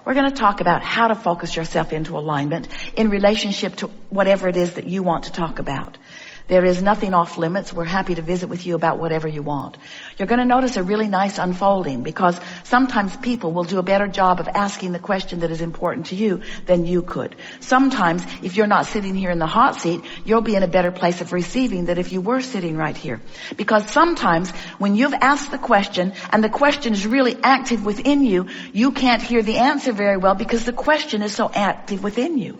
we're going to talk about how to focus yourself into alignment in relationship to whatever it is that you want to talk about. There is nothing off limits. We're happy to visit with you about whatever you want. You're going to notice a really nice unfolding, because sometimes people will do a better job of asking the question that is important to you than you could. Sometimes, if you're not sitting here in the hot seat, you'll be in a better place of receiving than if you were sitting right here. Because sometimes when you've asked the question and the question is really active within you, you can't hear the answer very well because the question is so active within you.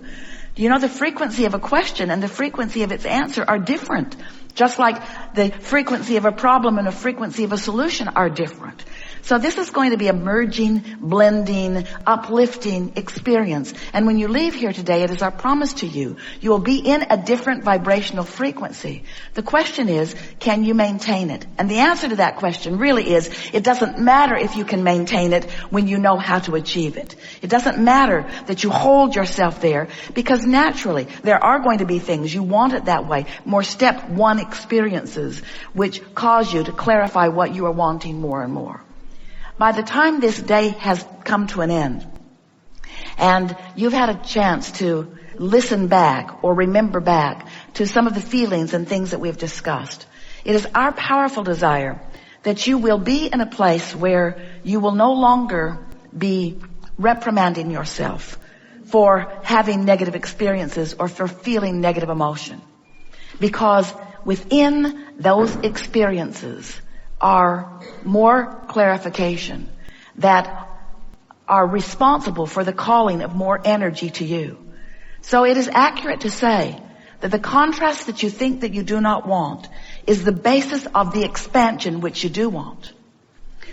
You know, the frequency of a question and the frequency of its answer are different. Just like the frequency of a problem and the frequency of a solution are different. So this is going to be a merging, blending, uplifting experience. And when you leave here today, it is our promise to you, you will be in a different vibrational frequency. The question is, can you maintain it? And the answer to that question really is, it doesn't matter if you can maintain it when you know how to achieve it. It doesn't matter that you hold yourself there, because naturally there are going to be things you want it that way, more step one experiences which cause you to clarify what you are wanting more and more. By the time this day has come to an end and you've had a chance to listen back or remember back to some of the feelings and things that we've discussed, it is our powerful desire that you will be in a place where you will no longer be reprimanding yourself for having negative experiences or for feeling negative emotion. Because within those experiences are more clarification that are responsible for the calling of more energy to you. So it is accurate to say that the contrast that you think that you do not want is the basis of the expansion which you do want.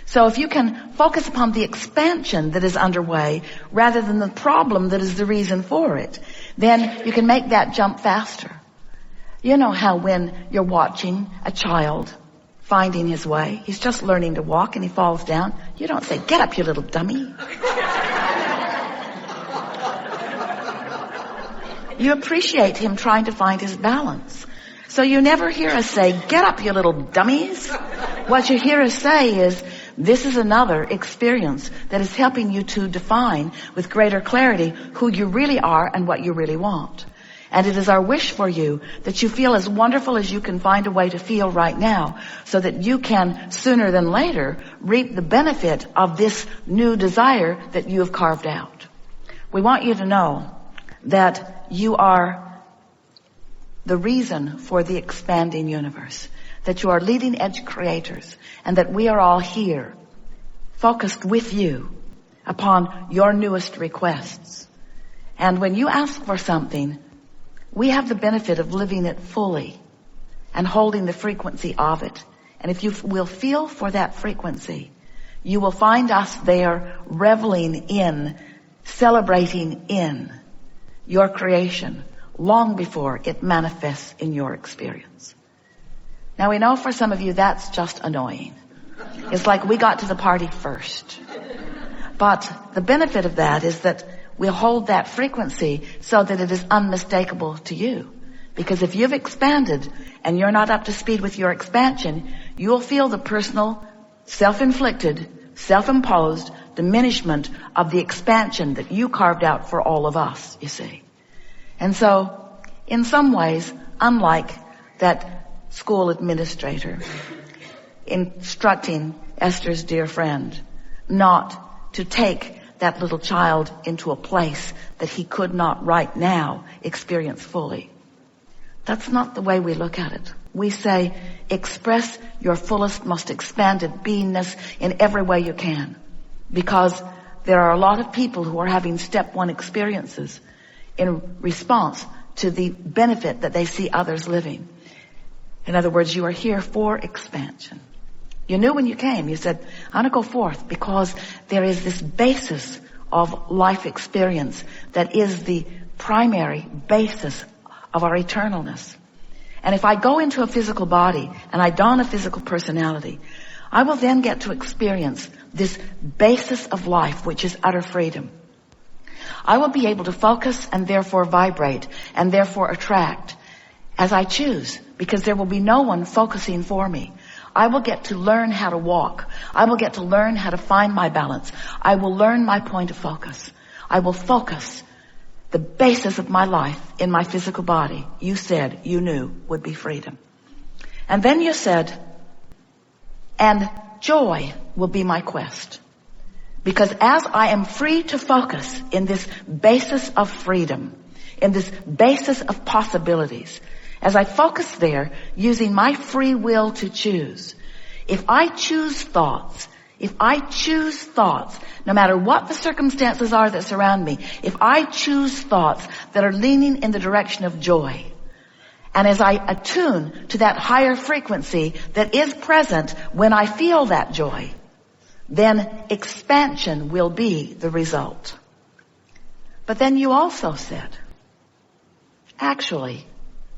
So if you can focus upon the expansion that is underway rather than the problem that is the reason for it, then you can make that jump faster. You know how when you're watching a child finding his way, he's just learning to walk and he falls down, you don't say, "Get up, you little dummy." You appreciate him trying to find his balance. So you never hear us say, "Get up, you little dummies." What you hear us say is, this is another experience that is helping you to define with greater clarity who you really are and what you really want. And it is our wish for you that you feel as wonderful as you can find a way to feel right now, so that you can sooner than later reap the benefit of this new desire that you have carved out. We want you to know that you are the reason for the expanding universe, that you are leading edge creators, and that we are all here focused with you upon your newest requests. And when you ask for something, we have the benefit of living it fully and holding the frequency of it. And if you will feel for that frequency, you will find us there reveling in, celebrating in your creation long before it manifests in your experience. Now we know for some of you that's just annoying. It's like we got to the party first. But the benefit of that is that we'll hold that frequency so that it is unmistakable to you. Because if you've expanded and you're not up to speed with your expansion, you'll feel the personal, self-inflicted, self-imposed diminishment of the expansion that you carved out for all of us, you see. And so, in some ways, unlike that school administrator instructing Esther's dear friend not to take that little child into a place that he could not right now experience fully. That's not the way we look at it. We say, express your fullest, most expanded beingness in every way you can. Because there are a lot of people who are having step one experiences in response to the benefit that they see others living. In other words, you are here for expansion. You knew when you came, you said, "I want to go forth because there is this basis of life experience that is the primary basis of our eternalness. And if I go into a physical body and I don a physical personality, I will then get to experience this basis of life, which is utter freedom. I will be able to focus and therefore vibrate and therefore attract as I choose, because there will be no one focusing for me. I will get to learn how to walk. I will get to learn how to find my balance. I will learn my point of focus. I will focus the basis of my life in my physical body. You said you knew would be freedom. And then you said, and joy will be my quest. Because as I am free to focus in this basis of freedom, in this basis of possibilities, as I focus there using my free will to choose, if I choose thoughts, no matter what the circumstances are that surround me, if I choose thoughts that are leaning in the direction of joy, and as I attune to that higher frequency that is present when I feel that joy, then expansion will be the result. But then you also said, actually,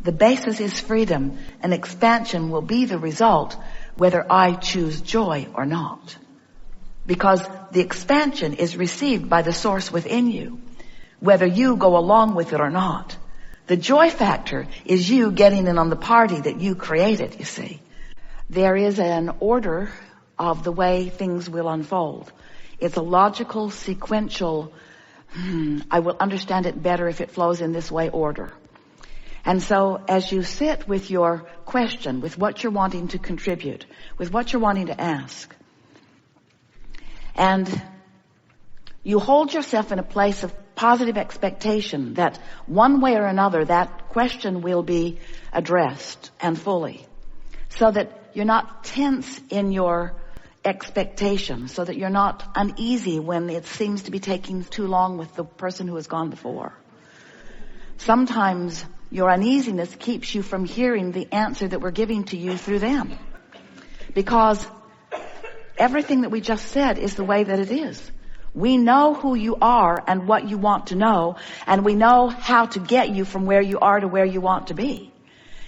the basis is freedom, and expansion will be the result whether I choose joy or not. Because the expansion is received by the source within you, whether you go along with it or not. The joy factor is you getting in on the party that you created, you see. There is an order of the way things will unfold. It's a logical, sequential, I will understand it better if it flows in this way order. And so as you sit with your question, with what you're wanting to contribute, with what you're wanting to ask, and you hold yourself in a place of positive expectation that one way or another that question will be addressed and fully, so that you're not tense in your expectation, so that you're not uneasy when it seems to be taking too long with the person who has gone before. Sometimes your uneasiness keeps you from hearing the answer that we're giving to you through them, because everything that we just said is the way that it is. We know who you are and what you want to know, and we know how to get you from where you are to where you want to be.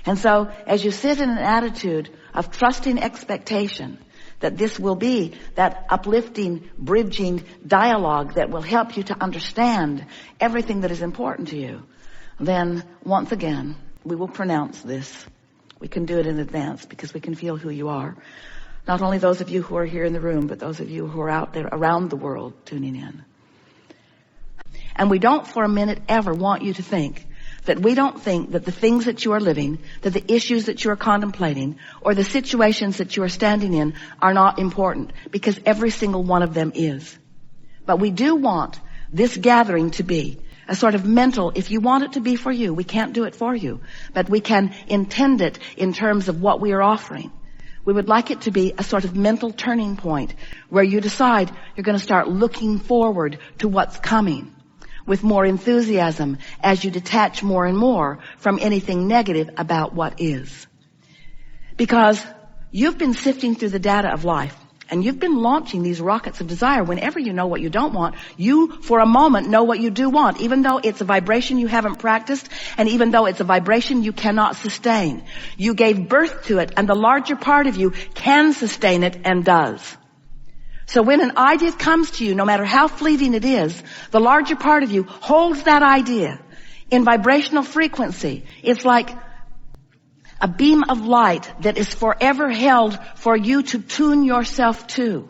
And so as you sit in an attitude of trusting expectation that this will be that uplifting, bridging dialogue that will help you to understand everything that is important to you, then once again, we will pronounce this. We can do it in advance because we can feel who you are. Not only those of you who are here in the room, but those of you who are out there around the world tuning in. And we don't for a minute ever want you to think that we don't think that the things that you are living, that the issues that you are contemplating, or the situations that you are standing in are not important, because every single one of them is. But we do want this gathering to be a sort of mental, if you want it to be for you, we can't do it for you, but we can intend it in terms of what we are offering. We would like it to be a sort of mental turning point where you decide you're going to start looking forward to what's coming with more enthusiasm as you detach more and more from anything negative about what is. Because you've been sifting through the data of life, and you've been launching these rockets of desire. Whenever you know what you don't want, you, for a moment, know what you do want, even though it's a vibration you haven't practiced, and even though it's a vibration you cannot sustain. You gave birth to it, and the larger part of you can sustain it and does. So when an idea comes to you, no matter how fleeting it is, the larger part of you holds that idea in vibrational frequency. It's like a beam of light that is forever held for you to tune yourself to.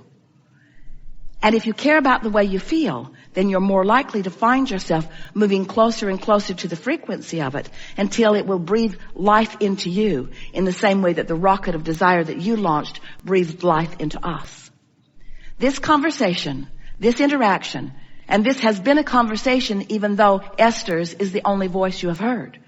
And if you care about the way you feel, then you're more likely to find yourself moving closer and closer to the frequency of it until it will breathe life into you in the same way that the rocket of desire that you launched breathed life into us. This conversation, this interaction, and this has been a conversation even though Esther's is the only voice you have heard.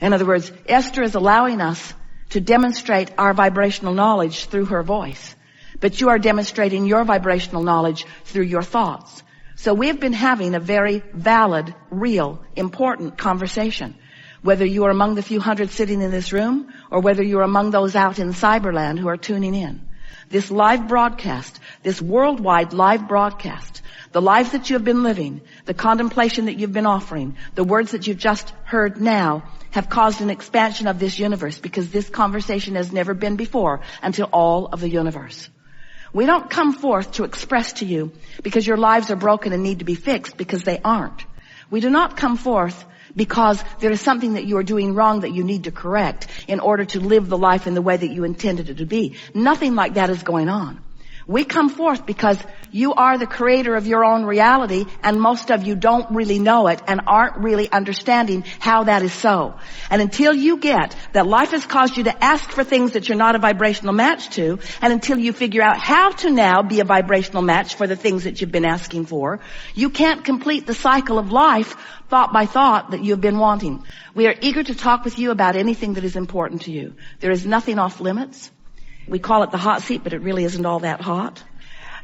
In other words, Esther is allowing us to demonstrate our vibrational knowledge through her voice. But you are demonstrating your vibrational knowledge through your thoughts. So we've been having a very valid, real, important conversation. Whether you are among the few hundred sitting in this room, or whether you're among those out in cyberland who are tuning in. This live broadcast, this worldwide live broadcast, the lives that you have been living, the contemplation that you've been offering, the words that you've just heard now, have caused an expansion of this universe, because this conversation has never been before until all of the universe. We don't come forth to express to you because your lives are broken and need to be fixed, because they aren't. We do not come forth because there is something that you are doing wrong that you need to correct in order to live the life in the way that you intended it to be. Nothing like that is going on. We come forth because you are the creator of your own reality, and most of you don't really know it and aren't really understanding how that is so. And until you get that life has caused you to ask for things that you're not a vibrational match to, and until you figure out how to now be a vibrational match for the things that you've been asking for, you can't complete the cycle of life thought by thought that you've been wanting. We are eager to talk with you about anything that is important to you. There is nothing off limits. We call it the hot seat, but it really isn't all that hot.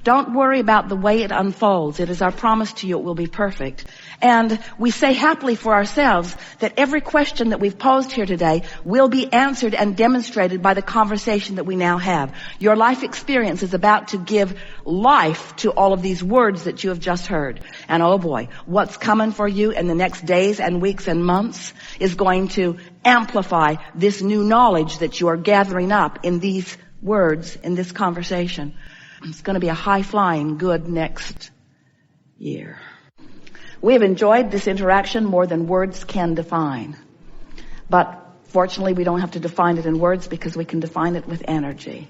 Don't worry about the way it unfolds. It is our promise to you it will be perfect. And we say happily for ourselves that every question that we've posed here today will be answered and demonstrated by the conversation that we now have. Your life experience is about to give life to all of these words that you have just heard. And oh boy, what's coming for you in the next days and weeks and months is going to amplify this new knowledge that you are gathering up in these words, in this conversation. It's going to be a high-flying good next year. We have enjoyed this interaction more than words can define. But fortunately, we don't have to define it in words because we can define it with energy.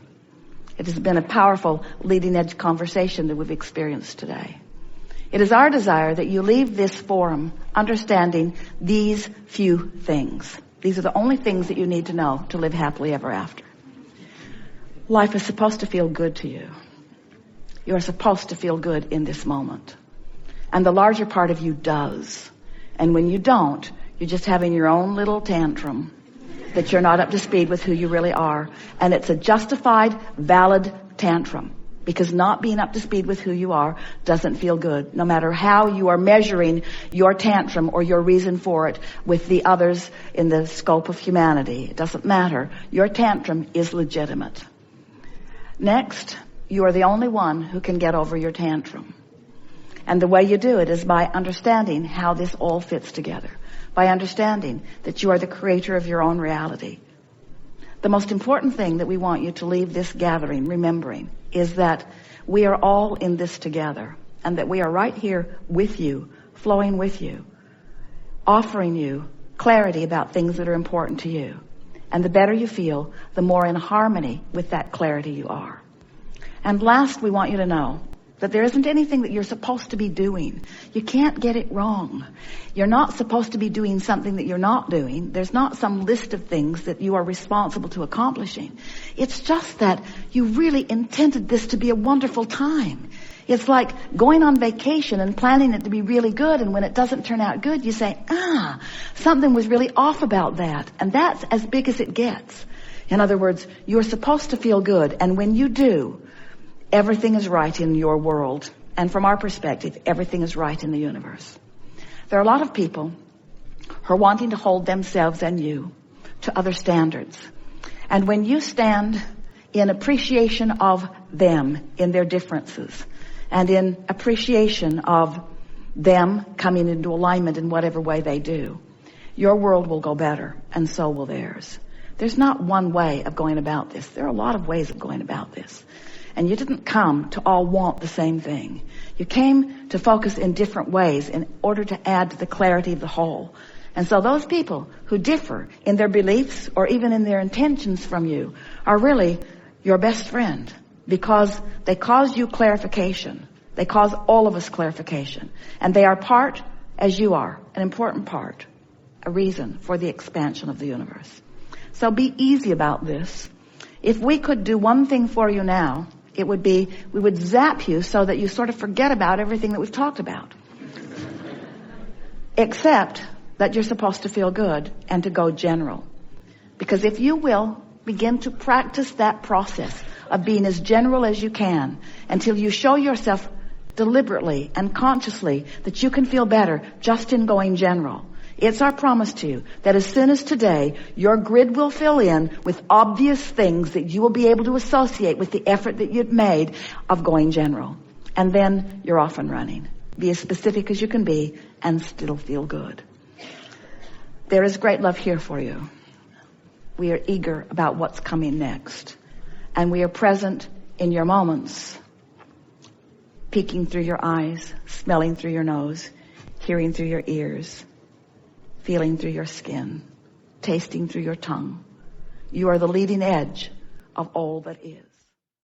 It has been a powerful leading-edge conversation that we've experienced today. It is our desire that you leave this forum understanding these few things. These are the only things that you need to know to live happily ever after. Life is supposed to feel good to you. You are supposed to feel good in this moment. And the larger part of you does. And when you don't, you're just having your own little tantrum that you're not up to speed with who you really are. And it's a justified, valid tantrum. Because not being up to speed with who you are doesn't feel good. No matter how you are measuring your tantrum or your reason for it with the others in the scope of humanity. It doesn't matter. Your tantrum is legitimate. Next, you are the only one who can get over your tantrum. And the way you do it is by understanding how this all fits together. By understanding that you are the creator of your own reality. The most important thing that we want you to leave this gathering remembering is that we are all in this together. And that we are right here with you, flowing with you, offering you clarity about things that are important to you. And the better you feel, the more in harmony with that clarity you are. And last, we want you to know that there isn't anything that you're supposed to be doing. You can't get it wrong. You're not supposed to be doing something that you're not doing. There's not some list of things that you are responsible to accomplishing. It's just that you really intended this to be a wonderful time. It's like going on vacation and planning it to be really good, and when it doesn't turn out good, you say, something was really off about that. And that's as big as it gets. In other words, you're supposed to feel good, and when you do, everything is right in your world. And from our perspective, everything is right in the universe. There are a lot of people who are wanting to hold themselves and you to other standards. And when you stand in appreciation of them in their differences, and in appreciation of them coming into alignment in whatever way they do, your world will go better, and so will theirs. There's not one way of going about this. There are a lot of ways of going about this. And you didn't come to all want the same thing. You came to focus in different ways in order to add to the clarity of the whole. And so those people who differ in their beliefs or even in their intentions from you are really your best friend, because they cause you clarification. They cause all of us clarification. And they are part, as you are, an important part, a reason for the expansion of the universe. So be easy about this. If we could do one thing for you now, it would be, we would zap you so that you sort of forget about everything that we've talked about. Except that you're supposed to feel good and to go general. Because if you will begin to practice that process of being as general as you can until you show yourself deliberately and consciously that you can feel better just in going general. It's our promise to you that as soon as today, your grid will fill in with obvious things that you will be able to associate with the effort that you've made of going general. And then you're off and running. Be as specific as you can be and still feel good. There is great love here for you. We are eager about what's coming next. And we are present in your moments, peeking through your eyes, smelling through your nose, hearing through your ears, feeling through your skin, tasting through your tongue. You are the leading edge of all that is.